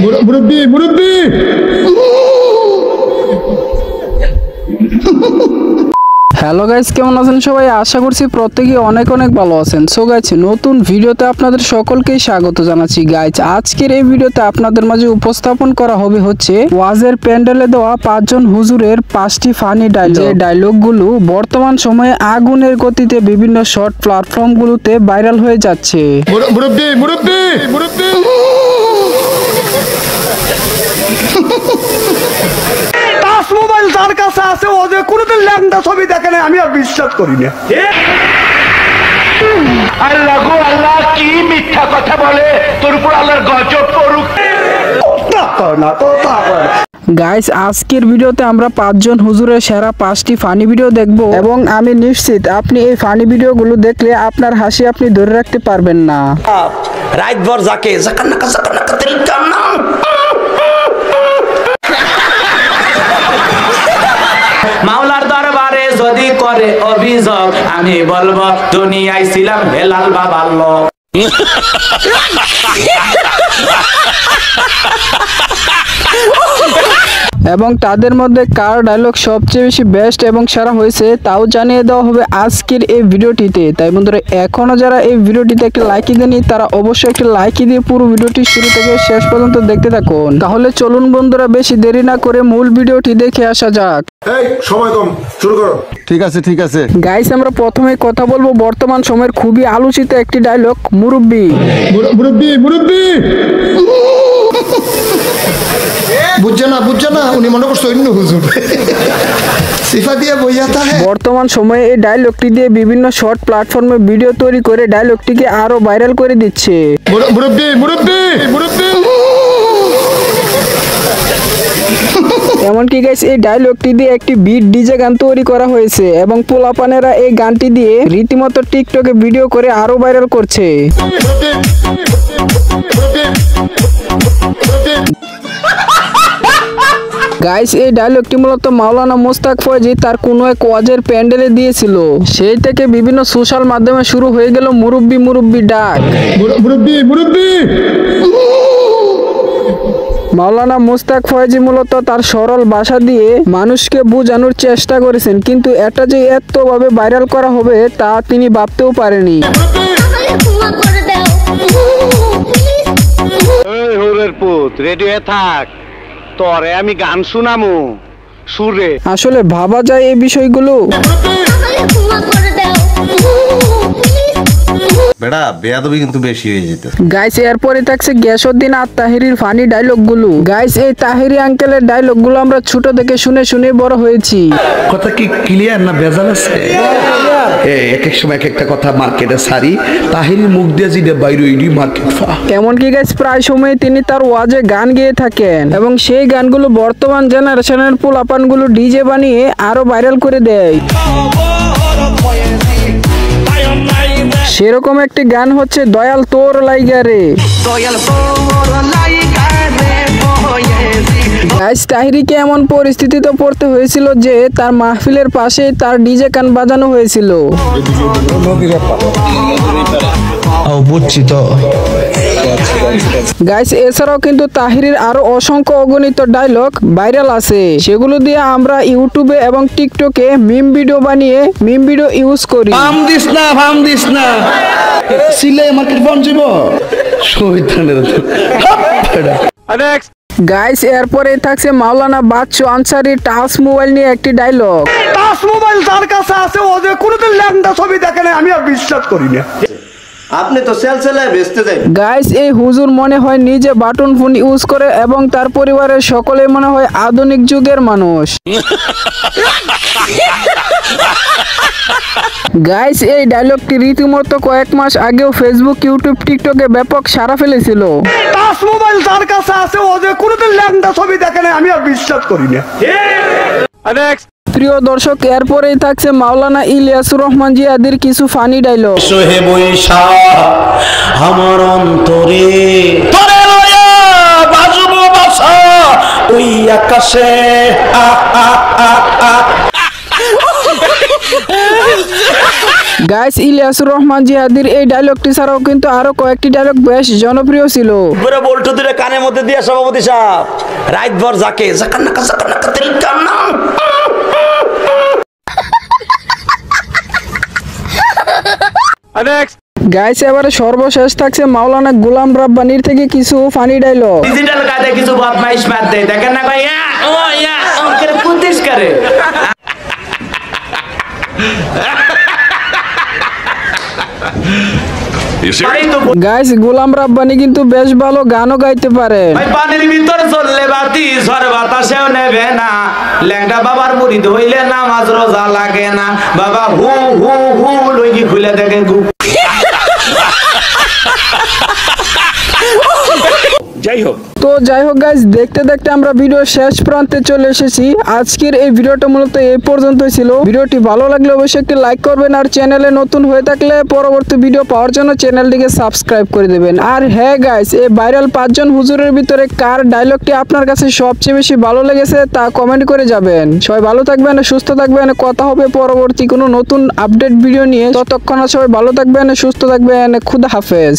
মুরব্বি মুরব্বি hello guys, কেমন আছেন সবাই? আশা করছি প্রত্যেকেই অনেক অনেক ভালো আছেন। সো গাইস, নতুন ভিডিওতে আপনাদের সকলকেই স্বাগত জানাচ্ছি। গাইস, আজকের এই ভিডিওতে আপনাদের মাঝে উপস্থাপন করা হবে হচ্ছে ওয়াজের প্যান্ডেলে দেওয়া 5 জন হুজুরের 5টি ফানি ডায়লগ। যে ডায়লগগুলো বর্তমান সময়ে আগুনের গতিতে বিভিন্ন শর্ট প্ল্যাটফর্মগুলোতে ভাইরাল হয়ে যাচ্ছে। মুরব্বি মুরব্বি মুরব্বি মোবাইল যার কাছে আছে ও যে কোনোদিন ল্যাংটা ছবি দেখে না, আমি আর বিশ্বাস করি না। আল্লাহ গো আল্লাহ, কি মিথ্যা কথা বলে, তোর উপর আল্লাহর গজব পড়ুক। গাইস, আজকের ভিডিওতে আমরা 5 জন হুজুরের সেরা 5টি ফানি ভিডিও দেখব এবং আমি নিশ্চিত আপনি এই ফানি ভিডিওগুলো দেখলে আপনার হাসি আপনি ধরে রাখতে পারবেন না। রাতভর যাকে মাওলার দরবারে যদি করে অভিযোগ, আমি বলবো দুনিয়ায় ছিলাম হেলাল বাবার লোক। এবং তাদের মধ্যে কার ডায়লগ সবচেয়ে বেশি বেস্ট এবং সেরা হয়েছে তাও জানিয়ে দেওয়া হবে আজকের এই ভিডিওটিতে। তাই বন্ধুরা, এখনো যারা এই ভিডিওটিতে একটা লাইক দেননি তারা অবশ্যই একটা লাইক দিয়ে পুরো ভিডিওটি শুরু থেকে শেষ পর্যন্ত দেখতে থাকুন। তাহলে চলুন বন্ধুরা, বেশি দেরি না করে মূল ভিডিওটি দেখে আসা যাক। এই সময় কম, শুরু করো। ঠিক আছে গাইস, আমরা প্রথমে কথা বলবো বর্তমান সময়ের খুবই আলোচিত একটি ডায়লগ, মুরব্বি মুরব্বি মুরব্বি বুঝছে না উনি মনে করছে অন্য হুজুর সিফা দিয়ে বইয়াতা। বর্তমান সময়ে এই ডায়লগটি দিয়ে বিভিন্ন শর্ট প্ল্যাটফর্মে ভিডিও তৈরি করে ডায়লগটিকে আরো ভাইরাল করে দিচ্ছে। মুরব্বি মুরব্বি মুরব্বি এমনকি গাইস, এই ডায়লগটি দিয়ে একটি বিট ডিজে গান তৈরি করা হয়েছে এবং পোলাপানেরা এই গানটি দিয়ে রীতিমতো টিকটকে ভিডিও করে আরো ভাইরাল করছে। গাইস, এই ডায়লগটি মূলত মাওলানা মোস্তাক ফয়জি তার কোনো এক ওয়াজের প্যান্ডেলে দিয়েছিল। সেই থেকে বিভিন্ন সোশ্যাল মাধ্যমে শুরু হয়ে গেল মুরব্বি মুরব্বি ডাক। মুরব্বি মুরব্বি মাওলানা মোস্তাক ফয়জি মূলত তার সরল ভাষা দিয়ে মানুষকে বোঝানোর চেষ্টা করেছেন, কিন্তু এটা যে এতভাবে ভাইরাল করা হবে তা তিনি ভাবতেও পারেনি। রেডি হয়ে থাক, তোরে আমি গান শুনামু সুরে। আসলে ভাবা যায় এই বিষয়গুলো। বেড়া বেয়াদবি কিন্তু বেশি হয়ে যেত। গাইস, এরপরে থাকছে গ্যাসউদ্দিন আর তাহিরির ফানি ডায়লগ গুলো। গাইস, এই তাহিরি আঙ্কেলের ডায়লগ গুলো আমরা ছোট থেকে শুনে বড় হয়েছি। কথা কি ক্লিয়ার না ভেজাল আছে? এক এক সময় এক একটা কথা মার্কেটে সারি, তাহিরি মুখ দিয়ে যেটা বাইরে ওইডি মার্কেট ফা। এমনকি গাইস, প্রায় সময় তিনি তার ওয়াজে গান গেয়ে থাকেন এবং সেই গানগুলো বর্তমান জেনারেশনের পোলাপান গুলো ডিজে বানিয়ে আরো ভাইরাল করে দেয়। সেরকম একটি গান হচ্ছে দয়াল তোর লাইগারে। গাইস, তাহিরিকে এমন পরিস্থিতিতে পড়তে হয়েছিল যে তার মাহফিলের পাশে তার ডিজে গান বাজানো হয়েছিল। বুঝছি তো গাইস, এছাড়াও কিন্তু তাহিরির আরো অসংখ্য অগণিত ডায়লগ ভাইরাল আছে, সেগুলো দিয়ে আমরা ইউটিউবে এবং টিকটকে মিম ভিডিও বানিয়ে মিম ভিডিও ইউজ করি। ভাম দিস না সিলে মার্কেট বন্ধ যাব শয়তানের। গাইস, এরপরে থাকছে মাওলানা বাচ্চু আনসারির টাচ মোবাইল নিয়ে একটি ডায়লগ। টাচ মোবাইল যার কাছে আছে ও যে কোনোদিন ল্যাংটা ছবি দেখে না, আমি আর বিশ্বাস করি না। আপনি তো সেলসেলায় বেচতে যাই। গাইস, এই হুজুর মনে হয় নিজে বাটন ফোন ইউজ করে এবং তার পরিবারের সকলে মনে হয় আধুনিক যুগের মানুষ। গাইস, এই ডায়লগটি রীতিমতো কয়েক মাস আগেও ফেসবুক, ইউটিউব, টিকটকে ব্যাপক সাড়া ফেলেছিল। টাচ মোবাইল যার কাছে আছে ও যে কোনোদিন ল্যাংটা ছবি দেখে না, আমি আর বিশ্বাস করি না। প্রিয় দর্শক, এরপরেই থাকছে মাওলানা ইলিয়াসুর রহমান জিয়াদির কিছু ফানি ডায়লগ। সোহে বৈশা আমার অন্তরে তোরে লয়া বাজবো বাসা ওই আকাশে। গাইস ইলিয়াসুর রহমান জিহাদির এই ডায়লগটি ছাড়াও কিন্তু আরো কয়েকটি ডায়লগ বেশ জনপ্রিয় ছিল। পুরো বল্টু দুটো কানের মধ্যে দিয়ে সভাপতি সাহেব রাতভর যাকে জাকান্নাকা তেল কান্না। গাইস এবারে সর্বশেষ থাকছে মাওলানা গোলাম রাব্বানির থেকে কিছু ফানি ডায়লগ। ডিজিটাল কাজে কিছু বদমাইশ মার দেয়, দেখেন না ভাই ও ইয়া করে কুতিস করে। গাইস গোলাম রাব্বানি কিন্তু বেশ ভালো গানও গাইতে পারে। ভাই পানির ভিতর চললে বাতি ঝড় বাতাসেও নেবে না, ল্যাংটা বাবার মুড়ি ধইলে নামাজ রোজা লাগে না, বাবা হু হু হু লইগি খুলে দেখে গু। যাই হোক গাইস, দেখতে দেখতে আমরা ভিডিও শেষ প্রান্তে চলে এসেছি। আজকের এই ভিডিওটা মূলত এই পর্যন্তই ছিল। ভিডিওটি ভালো লাগলে অবশ্যই একটি লাইক করবেন, আর চ্যানেলে নতুন হয়ে থাকলে পরবর্তী ভিডিও পাওয়ার জন্য চ্যানেলটিকে সাবস্ক্রাইব করে দেবেন। আর হ্যাঁ গাইস, এই ভাইরাল 5 জন হুজুরের ভিতরে কার ডায়লগটি আপনার কাছে সবচেয়ে বেশি ভালো লেগেছে তা কমেন্ট করে যাবেন। সবাই ভালো থাকবেন, সুস্থ থাকবেন। কথা হবে পরবর্তী কোনো নতুন আপডেট ভিডিও নিয়ে। ততক্ষণ সবাই ভালো থাকবেন, সুস্থ থাকবেন। খুদা হাফেজ।